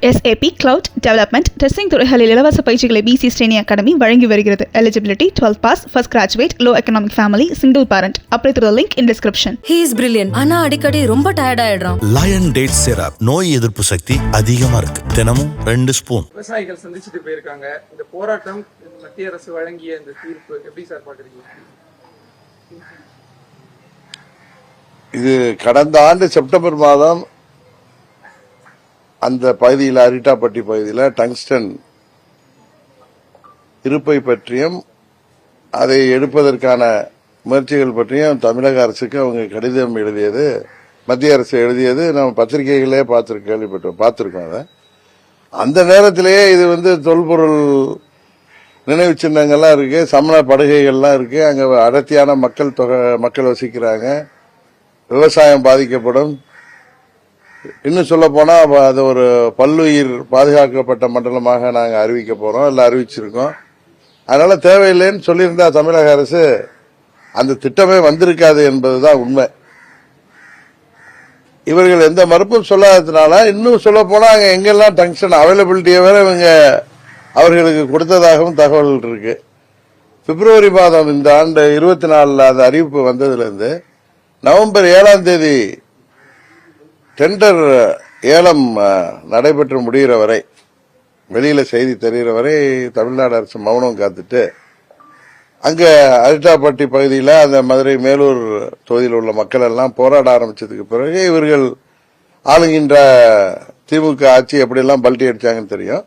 SAP Cloud Development Testing துறைகளில் இலவச பயிற்சிகளை BC Steny Academy வழங்கி வருகிறது. Eligibility 12 pass, first graduate, low economic family, single parent. Apply through the link in description. He is brilliant. ஆனா அடிக்கடி ரொம்ப tired ஆயிடுறான். Lion Date Syrup நோய் எதிர்ப்பு சக்தி அதிகமா இருக்கு. தினமும் 2 ஸ்பூன். விவசாயிகள் சந்திச்சுட்டு போயிருக்காங்க. இந்த போராட்டம் மத்திய அரசு வழங்கிய இந்த தீர்ப்பு எப்படி சார் பாக்குறீங்க? இது கடந்த ஆண்டு செப்டம்பர் மாதம் அந்த பகுதியில் அரிட்டாப்பட்டி பகுதியில் டங்ஸ்டன் இருப்பை பற்றியும் அதை எடுப்பதற்கான முயற்சிகள் பற்றியும் தமிழக அரசுக்கு அவங்க கடிதம் எழுதியது, மத்திய அரசு எழுதியது நம்ம பத்திரிகைகளே பார்த்திருக்கோம். அதை அந்த நேரத்திலேயே இது தொல்பொருள் நினைவு சின்னங்கள்லாம் இருக்கு, சமண படுகைகள்லாம் இருக்கு, அங்க அடர்த்தியான மக்கள் வசிக்கிறாங்க, விவசாயம் பாதிக்கப்படும். இன்னும் சொல்ல போனா அது ஒரு பல்லுயிர் பாதுகாக்கப்பட்ட மண்டலமாக நாங்க அறிவிக்க போறோம், எல்லாம் அறிவிச்சிருக்கோம். அதனால தேவையில்லைன்னு சொல்லியிருந்தா தமிழக அரசு அந்த திட்டமே வந்திருக்காது என்பதுதான் உண்மை. இவர்கள் எந்த மறுப்பும் சொல்லாததுனால இன்னும் சொல்ல போனா அங்க எங்கெல்லாம் டங்ஸ்டன் அவைலபிலிட்டியை வேற இவங்க அவர்களுக்கு கொடுத்ததாகவும் தகவல் இருக்கு. பிப்ரவரி மாதம் இந்த ஆண்டு 24 அந்த அறிவிப்பு வந்ததுல இருந்து நவம்பர் 7ஆம் தேதி டெண்டர் ஏலம் நடைபெற்று முடிகிற வரை, வெளியில செய்தி தெரிகிற வரை தமிழ்நாடு அரசு மௌனம் காத்துட்டு அங்க அரிட்டாப்பட்டி பகுதியில் அந்த மதுரை மேலூர் தொகுதியில் உள்ள மக்கள் எல்லாம் போராட ஆரம்பிச்சதுக்கு பிறகு இவர்கள் ஆளுகின்ற திமுக ஆட்சி எப்படியெல்லாம் பல்ட்டி அடிச்சாங்கன்னு தெரியும்.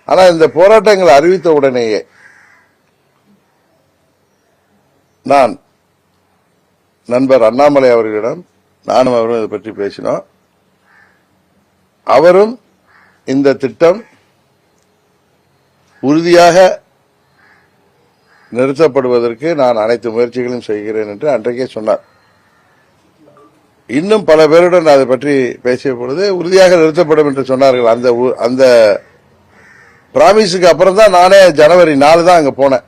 ஆனா இந்த போராட்டங்கள் அறிவித்த உடனேயே நான் நண்பர் அண்ணாமலை அவர்களிடம் நானும் அவரும் இதை பற்றி பேசினோம். அவரும் இந்த திட்டம் உறுதியாக நிறுத்தப்படுவதற்கு நான் அனைத்து முயற்சிகளையும் செய்கிறேன் என்று அன்றைக்கே சொன்னார். இன்னும் பல பேருடன் அதை பற்றி பேசிய பொழுது உறுதியாக நிறுத்தப்படும் என்று சொன்னார்கள். அந்த பிராமிஸுக்கு அப்புறம் தான் நானே ஜனவரி 4 தான் அங்க போனேன்.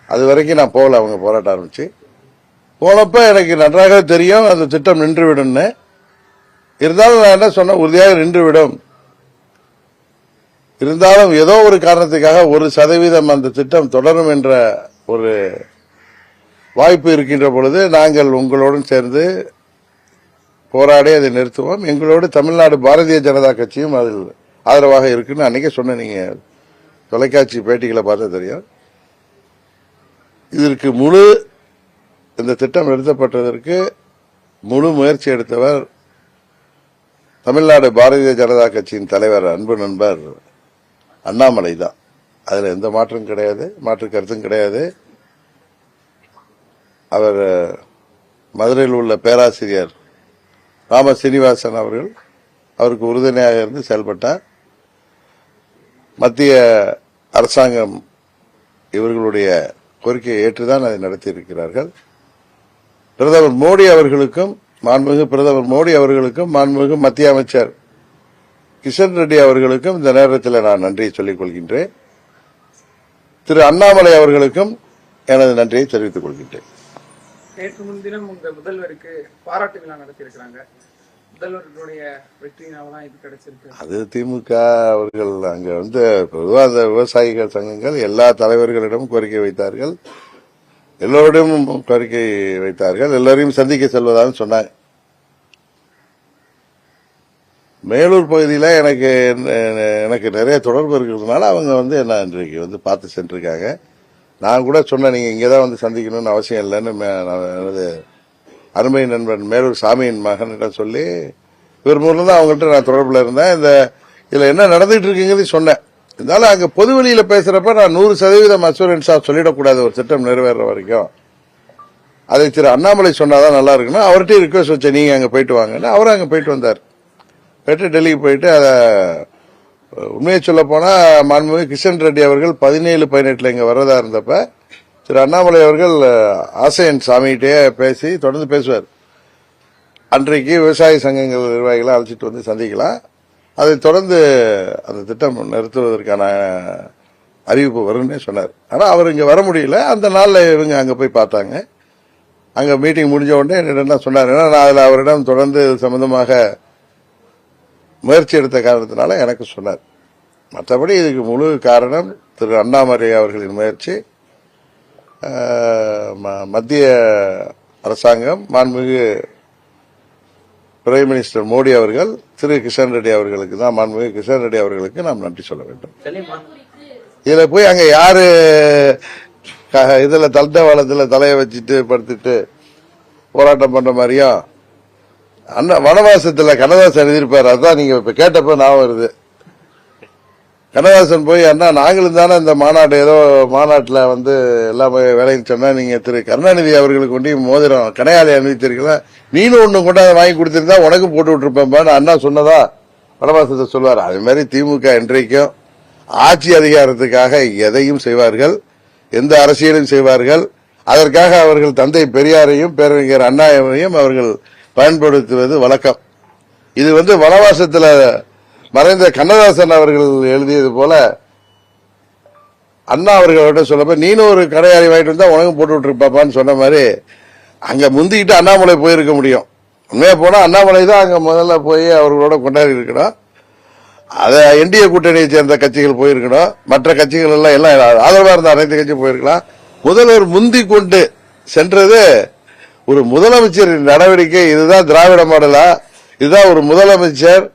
அது வரைக்கும் நான் போகல. அவங்க போராட்டம் ஆரம்பிச்சு போனப்ப எனக்கு நன்றாக தெரியும் அந்த திட்டம் நின்றுவிடும். இருந்தாலும் நான் என்ன சொன்ன, உறுதியாக நின்றுவிடும். இருந்தாலும் ஏதோ ஒரு காரணத்துக்காக 1% அந்த திட்டம் தொடரும் என்ற ஒரு வாய்ப்பு இருக்கின்ற பொழுது நாங்கள் உங்களுடன் சேர்ந்து போராடி அதை நிறுத்துவோம். எங்களோடு தமிழ்நாடு பாரதிய ஜனதா கட்சியும் அதில் ஆதரவாக இருக்குன்னு அன்னைக்கே சொன்ன. நீங்க தொலைக்காட்சி பேட்டிகளை பார்த்தா தெரியும். இதற்கு இந்த திட்டம் நிறுத்தப்பட்டதற்கு முழு முயற்சி எடுத்தவர் தமிழ்நாடு பாரதிய ஜனதா கட்சியின் தலைவர் அன்பு நண்பர் அண்ணாமலை தான். அதுல எந்த மாற்றம் கிடையாது, மாற்று கருத்தும் கிடையாது. அவர் மதுரையில் உள்ள பேராசிரியர் ராம சீனிவாசன் அவர்கள் அவருக்கு உறுதுணையாக இருந்து செயல்பட்டார். மத்திய அரசாங்கம் இவர்களுடைய கோரிக்கையை ஏற்றுதான் அதை நடத்தியிருக்கிறார்கள். பிரதமர் மோடி அவர்களுக்கும் மாண்புமிகு மத்திய அமைச்சர் கிஷன் ரெட்டி அவர்களுக்கும் இந்த நேரத்தில் நான் நன்றியை சொல்லிக் கொள்கின்றேன். திரு அண்ணாமலை அவர்களுக்கும் எனது நன்றியை தெரிவித்துக் கொள்கின்றேன். நேற்று முன்தினம் உங்க முதல்வருக்கு பாராட்டு விழா நடத்தியிருக்கிறாங்க. முதல்வர்களுடைய வெற்றியினால்தான் இது கிடைச்சிருக்கு. அது திமுக அவர்கள் அங்க பொதுவாக அந்த விவசாயிகள் சங்கங்கள் எல்லா தலைவர்களிடமும் கோரிக்கை வைத்தார்கள், எல்லோரிடம் கோரிக்கை வைத்தார்கள், எல்லோரையும் சந்திக்க செல்வதாக சொன்னாங்க. மேலூர் பகுதியில் எனக்கு நிறைய தொடர்பு இருக்கிறதுனால அவங்க என்ன இன்றைக்கு பார்த்து சென்றிருக்காங்க. நான் கூட சொன்னேன், நீங்க இங்கதான் சந்திக்கணும்னு அவசியம் இல்லைன்னு எனது அருமை நண்பன் மேலூர் சாமியின் மகனிடம் சொல்லி இவர் மூலம் தான் அவங்கள்ட்ட நான் தொடர்புல இருந்தேன். இதுல என்ன நடந்துட்டு இருக்குங்கிறது சொன்னேன். இருந்தாலும் அங்க பொது வெளியில பேசுறப்ப நான் 100% அசூரன்ஸா சொல்லிடக்கூடாது ஒரு திட்டம் நிறைவேற வரைக்கும். அதை திரு அண்ணாமலை சொன்னாதான் நல்லா இருக்குன்னா அவர்கிட்ட ரிக்வஸ்ட் வச்சேன், நீங்க அங்க போயிட்டு வாங்கன்னு. அவரும் அங்க போயிட்டு வந்தார். போயிட்டு டெல்லிக்கு போயிட்டு அதை உண்மையை சொல்ல போனா மாண்புமிகு கிஷன் ரெட்டி அவர்கள் 17-18 இங்க வர்றதா இருந்தப்ப திரு அண்ணாமலை அவர்கள் ஆசையன் சாமிகிட்டே பேசி தொடர்ந்து பேசுவார். அன்றைக்கு விவசாய சங்கங்கள் நிர்வாகிகளை அழைச்சிட்டு சந்திக்கலாம், அதை தொடர்ந்து அந்த திட்டம் நிறுத்துவதற்கான அறிவிப்பு வரும்னே சொன்னார். ஆனா அவர் இங்க வர முடியல. அந்த நாள்ல இவங்க அங்க போய் பார்த்தாங்க. அங்க மீட்டிங் முடிஞ்ச உடனே என்னிடம் சொன்னார். நான் அதுல அவரிடம் தொடர்ந்து சம்பந்தமாக முயற்சி எடுத்த காரணத்தினால எனக்கு சொன்னார். மற்றபடி இதுக்கு முழு காரணம் திரு அண்ணாமலை அவர்களின் முயற்சி. மத்திய அரசாங்கம், மாண்புமிகு பிரைம் மினிஸ்டர் மோடி அவர்கள் திரு கிஷன் ரெட்டி அவர்களுக்கு தான், மாண்புமிகு கிஷன் ரெட்டி அவர்களுக்கு நாம் நன்றி சொல்ல வேண்டும். இதுல போய் அங்க யாரு இதுல தண்டவாளத்துல தலையை வச்சுட்டு படுத்துட்டு போராட்டம் பண்ற மாதிரியும் அண்ணா வனவாசத்துல கண்ணதாசன் எழுதியிருப்பாரு. அதான் நீங்க இப்ப கேட்டப்ப ஞாபகம் வருது. கண்ணதாசன் போய் அண்ணா நாங்களும் தானே இந்த மாநாடு ஏதோ மாநாட்டில் வந்து எல்லாம் வேலைன்னு சொன்னா நீங்க திரு கருணாநிதி அவர்களுக்கு கொண்டு மோதிரம் கனையாளி அணிவித்திருக்கீங்களா, நீனும் ஒண்ணு கொண்டு அதை வாங்கி கொடுத்திருந்தா உனக்கு போட்டு விட்டுருப்பேன் அண்ணா சொன்னதா வனவாசத்தை சொல்வார். அது மாதிரி திமுக இன்றைக்கும் ஆட்சி அதிகாரத்துக்காக எதையும் செய்வார்கள், எந்த அரசியலும் செய்வார்கள். அதற்காக அவர்கள் தந்தை பெரியாரையும் பேரறிஞர் அண்ணாவையும் அவர்கள் பயன்படுத்துவது வழக்கம். இது வந்து வனவாசத்துல மறைந்த கண்ணதாசன் அவர்கள் எழுதியது போல அண்ணா அவர்களோட சொல்லப்ப நீனும் ஒரு கடையாளி வாங்கிட்டு வந்தா உனக்கும் போட்டு விட்டுருப்பாப்பான்னு சொன்ன மாதிரி அங்க முந்திக்கிட்டு அண்ணாமலை போயிருக்க முடியும். உண்மையா போனா அண்ணாமலை தான் அங்க முதல்ல போய் அவர்களோட கொண்டாடி இருக்கணும். அத என்டிஏ கூட்டணியை சேர்ந்த கட்சிகள் போயிருக்கணும். மற்ற கட்சிகள் எல்லாம் ஆதரவா இருந்த அனைத்து கட்சியும் போயிருக்கலாம். முதல்வர் முந்தி கொண்டு சென்றது ஒரு முதலமைச்சரின் நடவடிக்கை. இதுதான் திராவிட மாடலா, இதுதான் ஒரு முதலமைச்சர்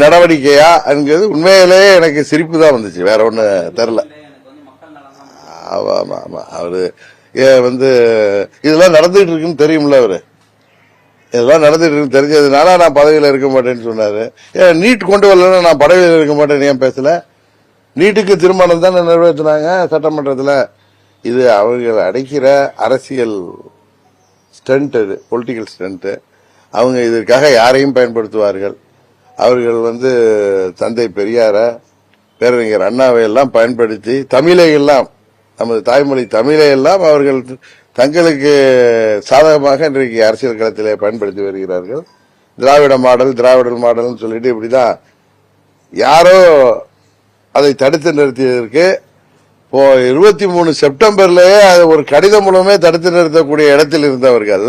நடவடிக்கையா என்கிறது உண்மையிலேயே எனக்கு சிரிப்பு தான் வந்துச்சு, வேற ஒண்ணு தெரியல. அவரு வந்து இதெல்லாம் நடந்துட்டு இருக்குன்னு தெரியும்ல, அவரு இதெல்லாம் நடந்துட்டு இருக்கு தெரிஞ்சதுனால நான் பதவியில இருக்க மாட்டேன்னு சொன்னாரு. நீட் கொண்டு வரலன்னா நான் பதவியில இருக்க மாட்டேன்னு ஏன் பேசல? நீட்டுக்கு திருமணம் தானே நிறைவேற்றினாங்க சட்டமன்றத்தில். இது அவர்கள் அடைக்கிற அரசியல் ஸ்டண்ட், இது பொலிட்டிக்கல் ஸ்டண்ட். அவங்க இதற்காக யாரையும் பயன்படுத்துவார்கள். அவர்கள் வந்து தந்தை பெரியார, பேரறிஞர் அண்ணாவை எல்லாம் பயன்படுத்தி தமிழை எல்லாம், நமது தாய்மொழி தமிழை எல்லாம் அவர்கள் தங்களுக்கு சாதகமாக இன்றைக்கு அரசியல் களத்திலே பயன்படுத்தி வருகிறார்கள். திராவிட மாடல் சொல்லிட்டு இப்படிதான் யாரோ அதை தடுத்து நிறுத்தியதற்கு 23 செப்டம்பர்லயே அது ஒரு கடிதம் மூலமே தடுத்து நிறுத்தக்கூடிய இடத்தில் இருந்தவர்கள்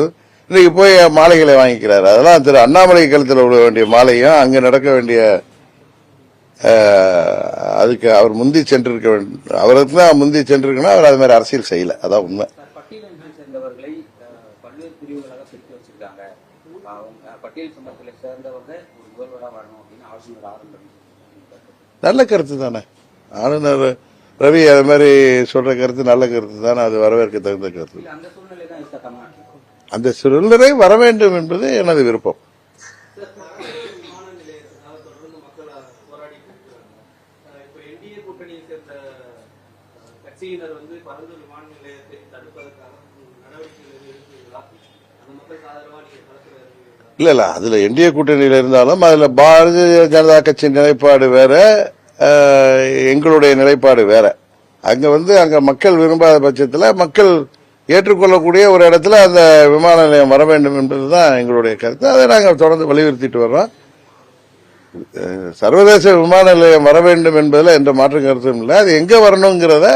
இன்னைக்கு போய் மாலைகளை வாங்கிக்கிறார். அதெல்லாம் திரு அண்ணாமலை கழுத்தில் விட வேண்டிய மாலையும் அங்க நடக்க வேண்டிய அதுக்கு அவர் முந்தி சென்றிருக்க வேண்டும். அவருக்கு தான் முந்தி சென்றிருக்கணும். அவர் அது மாதிரி அரசியல் செய்யல. அதான் உண்மை. சேர்ந்தவர்களை பல்வேறு பிரிவுகளாக பிரித்து வச்சிருக்காங்க. பட்டியல் சமூகத்தில் சேர்ந்தவங்க ஒரு முதல்வராக வரணும் அப்படின்னு ஆளுநர் ஆரம்பம். நல்ல கருத்து தானே ஆளுநர் ரவி அது மாதிரி சொல்ற கருத்து, நல்ல கருத்து தானே. அது வரவேற்க தகுந்த கருத்து. அந்த சூழ்நிலை தான் இருக்க தமிழ்நாட்டில். அந்த சூழ்நிலை வர வேண்டும் என்பது எனது விருப்பம். இல்ல அதுல என்டிஏ கூட்டணியில இருந்தாலும் அதுல பாரதிய ஜனதா கட்சி நிலைப்பாடு வேற, எங்களுடைய நிலைப்பாடு வேற. அங்க வந்து அங்க மக்கள் விரும்பாத பட்சத்துல மக்கள் ஏற்றுக்கொள்ளக்கூடிய ஒரு இடத்துல அந்த விமான நிலையம் வர வேண்டும் என்பதுதான் எங்களுடைய கருத்து. அதை நாங்கள் தொடர்ந்து வலியுறுத்திட்டு வர்றோம். சர்வதேச விமான நிலையம் வர வேண்டும் என்பதில் எந்த மாற்று கருத்தும் இல்லை. அது எங்க வரணுங்கிறத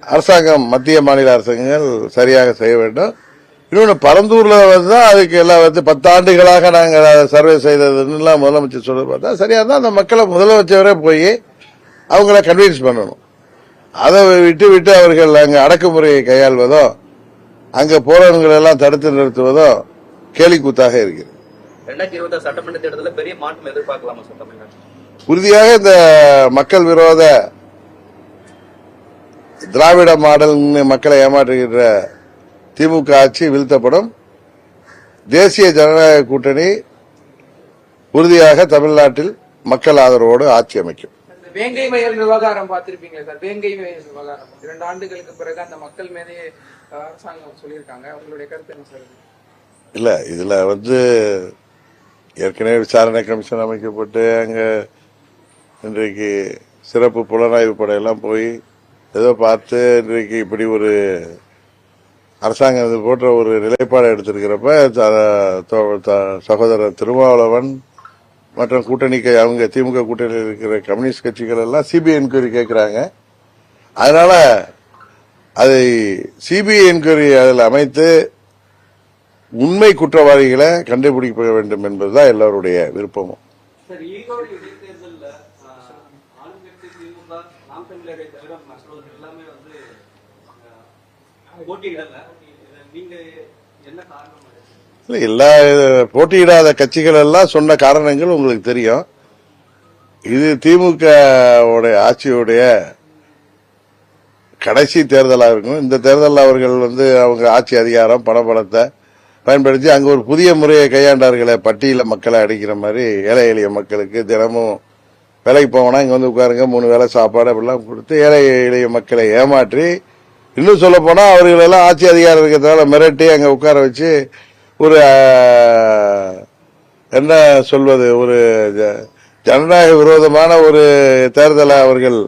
அரசாங்கம், மத்திய மாநில அரசாங்கங்கள் சரியாக செய்ய வேண்டும். இன்னொன்று பரந்தூர்ல தான் அதுக்கு எல்லாம் வந்து 10 ஆண்டுகளாக நாங்கள் சர்வே செய்ததுன்னு முதலமைச்சர் சொல்ல பார்த்தா சரியா தான். அந்த மக்களை முதலமைச்சரே போய் அவங்கள கன்வின்ஸ் பண்ணணும். அதை விட்டு அவர்கள் அங்க அடக்குமுறையை கையாள்வதோ அங்க போறவங்களை எல்லாம் தடுத்து நிறுத்துவதோ கேலிக்கூத்தாக இருக்கிறது. 2026 சட்டமன்ற தேர்தலில் பெரிய மாற்றம் எதிர்பார்க்கலாமா சட்டமன்ற? உறுதியாக இந்த மக்கள் விரோத திராவிட மாடல் மக்களை ஏமாற்றுகின்ற திமுக ஆட்சி வீழ்த்தப்படும். தேசிய ஜனநாயக கூட்டணி உறுதியாக தமிழ்நாட்டில் மக்கள் ஆதரவோடு ஆட்சி அமைக்கும். வேங்கை வயல் விவகாரம் பார்த்திருப்பீங்களா சார்? வேங்கை வயல் விவகாரம் 2 ஆண்டுகளுக்கு பிறகு அந்த மக்கள் மீதே அரசாங்கம் சொல்லியிருக்காங்க. உங்களுடைய கருத்து என்ன சார்? இல்ல இதுல வந்து ஏற்கனவே விசாரணை கமிஷன் அமைக்கப்பட்டு அங்க இன்றைக்கு சிறப்பு புலனாய்வு படையெல்லாம் போய் ஏதோ பார்த்து இன்றைக்கு இப்படி ஒரு அரசாங்கம் இது போன்ற ஒரு நிலைப்பாடு எடுத்திருக்கிறப்ப சகோதரர் திருமாவளவன் மற்றும் கூட்டணிக்கு அவங்க திமுக கூட்டணியில் இருக்கிற கம்யூனிஸ்ட் கட்சிகள் எல்லாம் சிபிஐ என்கொயரி கேட்கிறாங்க. அதனால அதை சிபிஐ என்கொயரி அதில் அமைத்து உண்மை குற்றவாளிகளை கண்டுபிடிக்க வேண்டும் என்பதுதான் எல்லாருடைய விருப்பமும். சார், ஈரோடு இடைத்தேர்தலில் ஆளுங்கட்சி திமுக, நாம் தமிழரை தவிர மற்றவர்கள் எல்லாமே வந்து போட்டியிடல. நீங்க என்ன காரணம்? இல்லை, எல்லா போட்டியிடாத கட்சிகள் எல்லாம் சொன்ன காரணங்கள் உங்களுக்கு தெரியும். இது திமுக ஆட்சியுடைய கடைசி தேர்தலாக இருக்கும். இந்த தேர்தலில் அவர்கள் வந்து அவங்க ஆட்சி அதிகாரம் பணபலத்தை பயன்படுத்தி அங்கே ஒரு புதிய முறையை கையாண்டார்களே, பட்டியல மக்களை அடிக்கிற மாதிரி ஏழை எளிய மக்களுக்கு தினமும் வேலைக்கு போவோம்னா இங்கே வந்து உட்காருங்க 3 வேளை சாப்பாடு அப்படிலாம் கொடுத்து ஏழை எளிய மக்களை ஏமாற்றி, இன்னும் சொல்ல போனால் அவர்களெல்லாம் ஆட்சி அதிகாரம் இருக்கிறதுனால மிரட்டி அங்கே உட்கார வச்சு ஒரு என்ன சொல்வது, ஒரு ஜனநாயக விரோதமான ஒரு தேர்தலை அவர்கள்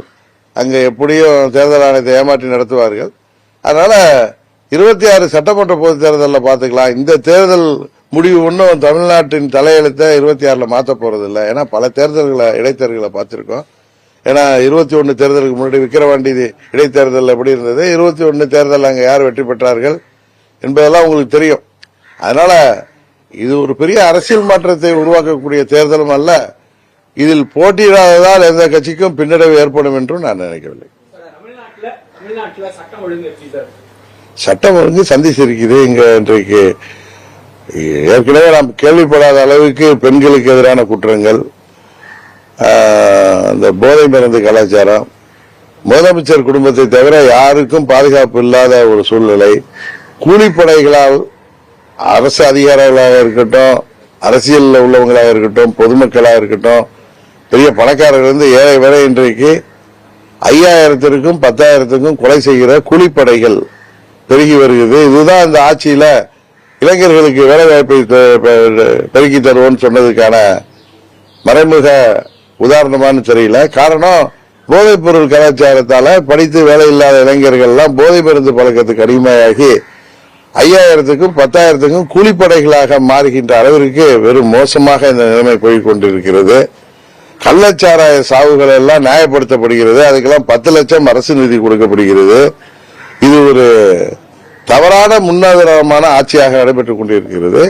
அங்கே எப்படியும் தேர்தல் ஆணையத்தை ஏமாற்றி நடத்துவார்கள். அதனால 26 சட்டமன்ற பொதுத் தேர்தலில் பார்த்துக்கலாம். இந்த தேர்தல் முடிவு ஒன்றும் தமிழ்நாட்டின் தலையெழுத்தை 26 மாற்ற போறதில்லை. ஏன்னா பல தேர்தல்களை இடைத்தேர்தல்களை பார்த்திருக்கோம். ஏன்னா 21 தேர்தலுக்கு முன்னாடி விக்கிரவாண்டி இடைத்தேர்தல் எப்படி இருந்தது, 21 தேர்தல் அங்கே யார் வெற்றி பெற்றார்கள் என்பதெல்லாம் உங்களுக்கு தெரியும். அதனால இது ஒரு பெரிய அரசியல் மாற்றத்தை உருவாக்கக்கூடிய தேர்தலும் அல்ல. இதில் போட்டியிடாததால் எந்த கட்சிக்கும் பின்னடைவு ஏற்படும் என்றும் நான் நினைக்கவில்லை. சட்டம் ஒழுங்கு சந்திச்சிருக்குது. இங்க இன்றைக்கு ஏற்கனவே நாம் கேள்விப்படாத அளவுக்கு பெண்களுக்கு எதிரான குற்றங்கள், இந்த போதை மருந்து கலாச்சாரம், முதலமைச்சர் குடும்பத்தை தவிர யாருக்கும் பாதுகாப்பு இல்லாத ஒரு சூழ்நிலை, கூலிப்படைகளால் அரசு அதிகாரிகளாக இருக்கட்டும், அரசியலில் உள்ளவங்களாக இருக்கட்டும், பொதுமக்களாக இருக்கட்டும், பெரிய பணக்காரர்கள் ஏழை வரை இன்றைக்கு 5000த்திற்கும் 10,000த்திற்கும் கொலை செய்கிற கூலிப்படைகள் பெருகி வருகிறது. இதுதான் இந்த ஆட்சியில இளைஞர்களுக்கு வேலைவாய்ப்பை பெருக்கி தருவோம்னு சொன்னதுக்கான மறைமுக உதாரணமானு தெரியல. காரணம், போதைப் பொருள் கலாச்சாரத்தால படித்து வேலை இல்லாத இளைஞர்கள் எல்லாம் போதை மருந்து பழக்கத்துக்கு அடிமையாகி 5000த்திற்கும் 10,000த்திற்கும் கூலிப்படைகளாக மாறுகின்ற அளவிற்கு வெறும் மோசமாக இந்த நிலைமை போய்க் கொண்டிருக்கிறது. கள்ளச்சாராய சாவுகள் எல்லாம் நியாயப்படுத்தப்படுகிறது. அதுக்கெல்லாம் 10 லட்சம் அரசு நிதி கொடுக்கப்படுகிறது. இது ஒரு தவறான முன்னுதாரணமான ஆட்சியாக நடைபெற்றுக் கொண்டிருக்கிறது.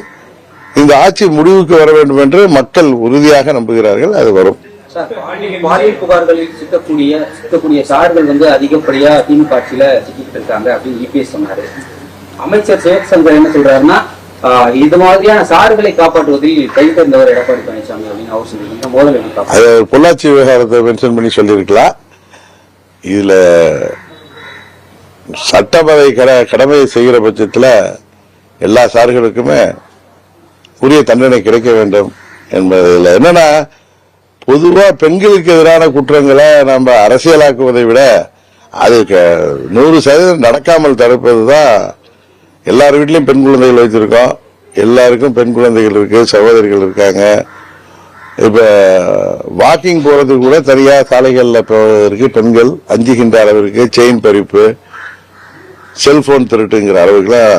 இந்த ஆட்சி முடிவுக்கு வர வேண்டும் என்று மக்கள் உறுதியாக நம்புகிறார்கள். அது வரும். பாலியல் புகார்களில் சிக்கக்கூடிய சார்கள் வந்து அதிகப்படியா திமுக ஆட்சியில சிக்கிட்டு இருக்காங்க அப்படின்னு இபிஎஸ் சொன்னாரு. அமைச்சர் சிவசங்கர் என்ன சொல்றாருன்னா, இது மாதிரியான சார்களை காப்பாற்றுவதில் கைதேர்ந்தவர் எடப்பாடி பழனிசாமி அப்படின்னு அவர் சொல்லியிருக்காங்க. முதல்ல பொள்ளாச்சி விவகாரத்தை மென்ஷன் பண்ணி சொல்லியிருக்கலாம். இதுல சட்டமறை கடமையை செய்கிற பட்சத்தில் எல்லா சார்களுக்குமே உரிய தண்டனை கிடைக்க வேண்டும் என்பதில் என்னன்னா, பொதுவா பெண்களுக்கு எதிரான குற்றங்களை நம்ம அரசியலாக்குவதை விட அது 100% நடக்காமல் தடுப்பதுதான். எல்லார் வீட்லயும் பெண் குழந்தைகள் வைத்திருக்கோம், எல்லாருக்கும் பெண் குழந்தைகள் இருக்கு, சகோதரிகள் இருக்காங்க. இப்ப வாக்கிங் போறதுக்கு கூட தனியா சாலைகள்ல போவதற்கு பெண்கள் அஞ்சுகின்ற அளவிற்கு செயின் பறிப்பு, செல்போன் திருட்டுங்கிற அளவுக்குலாம்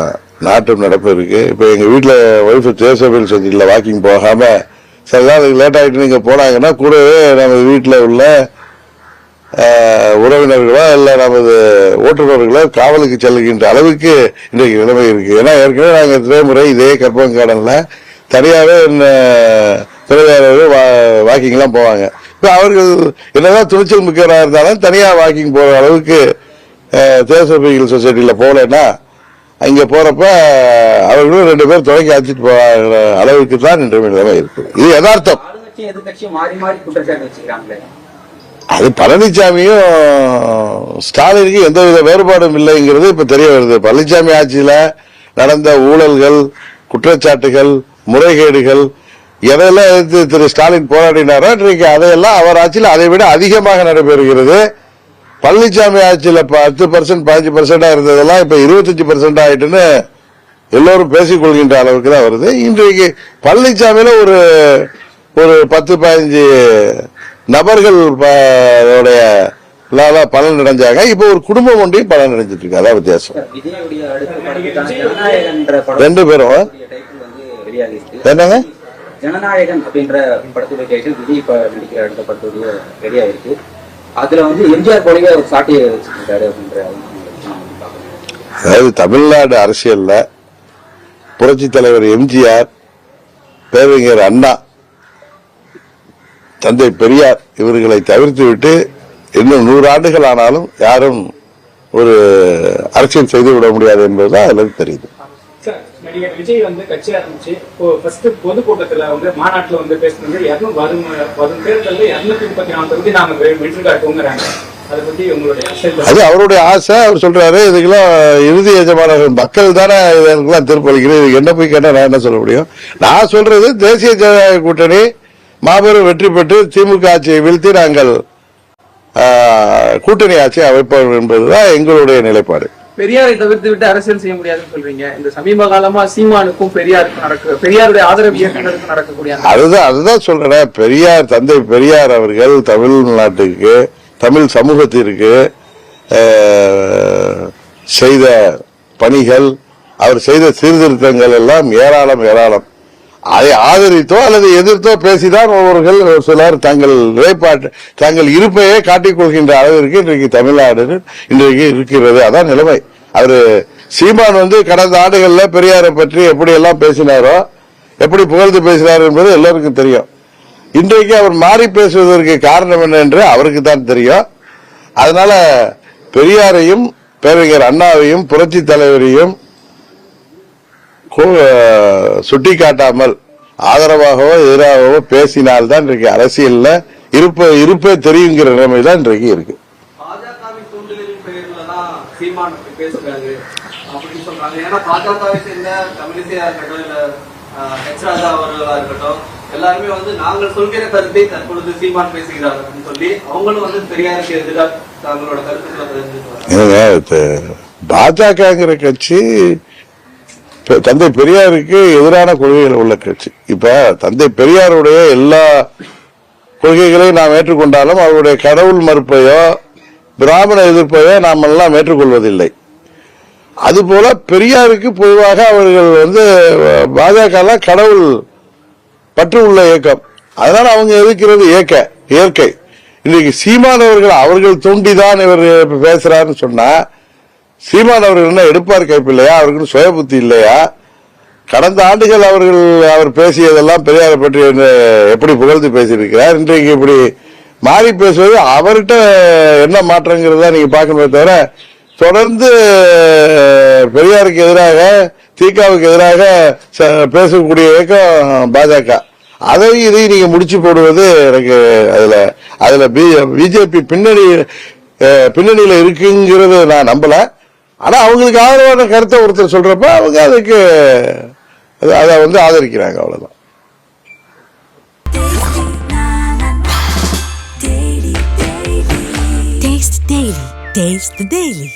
நாட்டம் நடப்பு இருக்கு. இப்ப எங்க வீட்டுல ஒய்ஃப் தேசபையில் சொந்தீங்கள வாக்கிங் போகாம சில நாள் லேட் ஆகிட்டு நீங்க போனாங்கன்னா கூடவே நமது வீட்டில் உள்ள உறவினர்களோ இல்ல நமது ஓட்டுநர்களோ காவலுக்கு செல்லுகின்ற அளவுக்கு இன்றைக்கு நிலைமை இருக்கு. ஏன்னா ஏற்கனவே நாங்க எத்தனை முறை இதே கற்பங்காடன்ல தனியாவே துறையாளர்கள் வாக்கிங் எல்லாம் போவாங்க. இப்ப அவர்கள் என்னதான் துணிச்சல் மிக்கவராக இருந்தாலும் தனியா வாக்கிங் போற அளவுக்கு தேசபைகள் சொசைட்டில போலன்னா அங்க போறப்ப அவர்களும் 2 பேர் தொடங்கி அழைச்சிட்டு போகிற அளவுக்கு தான் இன்றைய நிலைமை இருக்கு. இது யதார்த்தம். அது பழனிசாமியும் ஸ்டாலினுக்கு எந்தவித வேறுபாடும் இல்லைங்கிறது இப்ப தெரிய வருது. பழனிசாமி ஆட்சியில நடந்த ஊழல்கள், குற்றச்சாட்டுகள், முறைகேடுகள் எதையெல்லாம் எதிர்த்து திரு ஸ்டாலின் போராடினாரோ இன்றைக்கு அதையெல்லாம் அவர் ஆட்சியில் அதை விட அதிகமாக நடைபெறுகிறது. பழனிசாமி ஆட்சியில் 10% 15% இருந்ததெல்லாம் இப்ப 25% ஆயிட்டுன்னு எல்லோரும் பேசிக் கொள்கின்ற அளவுக்கு தான் வருது. இன்றைக்கு பழனிசாமியில ஒரு 10-15 நபர்கள் பலன் அடைஞ்சாங்க. இப்ப ஒரு குடும்பம் ஒன்றையும் பலன் அடைஞ்சிட்டு இருக்கு. அதான் வித்தியாசம். 2 பேரும் என்னங்க ஜனநாயகன் அப்படின்ற படத்துடைய டைட்டில் விஜய் நடிக்கிற அடுத்த படத்துடைய ரெடியா இருக்கு. அதுல வந்து எம்ஜிஆர் போலவே ஒரு சாட்டியை வச்சிருக்காரு அப்படின்ற. அதாவது தமிழ்நாடு அரசியல்ல புரட்சி தலைவர் எம்ஜிஆர், பேரறிஞர் அண்ணா, தந்தை பெரியார் இவர்களை தவிர்த்துவிட்டு இன்னும் 100 ஆண்டுகள் ஆனாலும் யாரும் ஒரு அரசியல் செய்து விட முடியாது என்பதுதான் எனக்கு தெரியுது. சார், நடிகர் விஜய் வந்து கட்சி ஆரம்பிச்சு ஃபர்ஸ்ட் பொதுக்கூட்டத்துல வந்து மாநாட்டுல வந்து பேசுறது வரும் தேர்தலில் 234 தொகுதி நாங்க வெற்றி காட்டுவோங்கிறாங்க. அதை பத்தி உங்களுடைய அது அவருடைய ஆசை. அவர் சொல்றாரு இதுக்கெல்லாம் இறுதி எஜமானர்கள் மக்கள் தானே இதற்கெல்லாம் தீர்ப்பளிக்கிறது. இதுக்கு என்ன போய் கேட்டா நான் என்ன சொல்ல முடியும்? நான் சொல்றது தேசிய ஜனநாயக கூட்டணி மாபெரும் வெற்றி பெற்று திமுக ஆட்சியை வீழ்த்தி நாங்கள் கூட்டணி ஆட்சியை அமைப்போம் என்பதுதான் எங்களுடைய நிலைப்பாடு. பெரியாரை தவிர்த்து விட்டு அரசியல் செய்ய முடியாதுன்னு சொல்றீங்க. இந்த சமீப காலமா சீமானுக்கும் பெரியாருடைய ஆதரவு இயக்கங்களுக்கும் நடக்கக்கூடிய அதுதான் சொல்றேன். பெரியார், தந்தை பெரியார் அவர்கள் தமிழ்நாட்டுக்கு, தமிழ் சமூகத்திற்கு செய்த பணிகள், அவர் செய்த சீர்திருத்தங்கள் எல்லாம் ஏராளம். அதை ஆதரித்தோ அல்லது எதிர்த்தோ பேசிதான் ஒவ்வொருவர்கள் சிலர் தங்கள் இருப்பையே காட்டிக் கொள்கின்ற அளவிற்கு இன்றைக்கு தமிழ்நாடு இன்றைக்கு இருக்கிறது. அதான் நிலைமை. அவரு சீமான் வந்து கடந்த ஆண்டுகள்ல பெரியாரை பற்றி எப்படி எல்லாம் பேசினாரோ, எப்படி புகழ்ந்து பேசினார் என்பது எல்லோருக்கும் தெரியும். இன்றைக்கு அவர் மாறி பேசுவதற்கு காரணம் என்ன என்று அவருக்கு தான் தெரியும். அதனால பெரியாரையும் பேரறிஞர் அண்ணாவையும் புரட்சி தலைவரையும் சுட்டிக்காட்டாமல் ஆதரவாகவோ எதிராகவோ பேசினால்தான் இன்றைக்கு அரசியல்ல இருப்பே தெரியுங்கிற நிலைமை தான் இன்றைக்கு இருக்கு. பாஜகவின் தூண்டுதலின் பெயர்ல தான் சீமான் பேசுறாரு அப்படின்னு சொல்றாங்க. ஏன்னா பாஜகவை சேர்ந்த தமிழிசையா இருக்கட்டும், இல்ல எச் ராஜா அவர்களா இருக்கட்டும், எல்லாருமே வந்து நாங்கள் சொல்கிற கருத்தை தற்பொழுது சீமான் பேசுகிறார் அப்படின்னு சொல்லி அவங்களும் வந்து பெரியாருக்கு எதிராக தங்களோட கருத்துக்களை பாஜகங்கிற கட்சி தந்தை பெரியாருக்கு எதிரான கொள்கைகள் உள்ள கட்சி. இப்ப தந்தை பெரியாருடைய எல்லா கொள்கைகளையும் நாம் ஏற்றுக்கொண்டாலும் அவருடைய கடவுள் மறுப்பையோ பிராமண எதிர்ப்பையோ நாம் எல்லாம் ஏற்றுக்கொள்வதில்லை. அதுபோல பெரியாருக்கு பொதுவாக அவர்கள் வந்து பாஜக கடவுள் பற்று உள்ள இயக்கம். அதனால அவங்க எதிர்க்கிறது இயற்கை. இன்னைக்கு சீமானவர்கள் அவர்கள் தூண்டிதான் இவர் பேசுறாருன்னு சொன்னா, சீமான் அவர்கள் என்ன எடுப்பார் கைப்பு இல்லையா? அவருக்கு சுய புத்தி இல்லையா? கடந்த ஆண்டுகள் அவர் பேசியதெல்லாம் பெரியாரை பற்றி எப்படி புகழ்ந்து பேசியிருக்கிறார். இன்றைக்கு இப்படி மாறி பேசுவது அவர்கிட்ட என்ன மாற்றங்கிறதா நீங்க பார்க்கணுமே தவிர, தொடர்ந்து பெரியாருக்கு எதிராக, திகாவுக்கு எதிராக பேசக்கூடிய இயக்கம் பாஜக. இதை நீங்க முடிச்சு போடுவது எனக்கு அதுல பிஜேபி பின்னணியில இருக்குங்கிறது நான் நம்பல. ஆனா அவங்களுக்கு ஆதரவான கருத்தை ஒருத்தர் சொல்றப்ப அவங்க அதுக்கு அதை வந்து ஆதரிக்கிறாங்க. அவ்வளவுதான். Taste the Daily.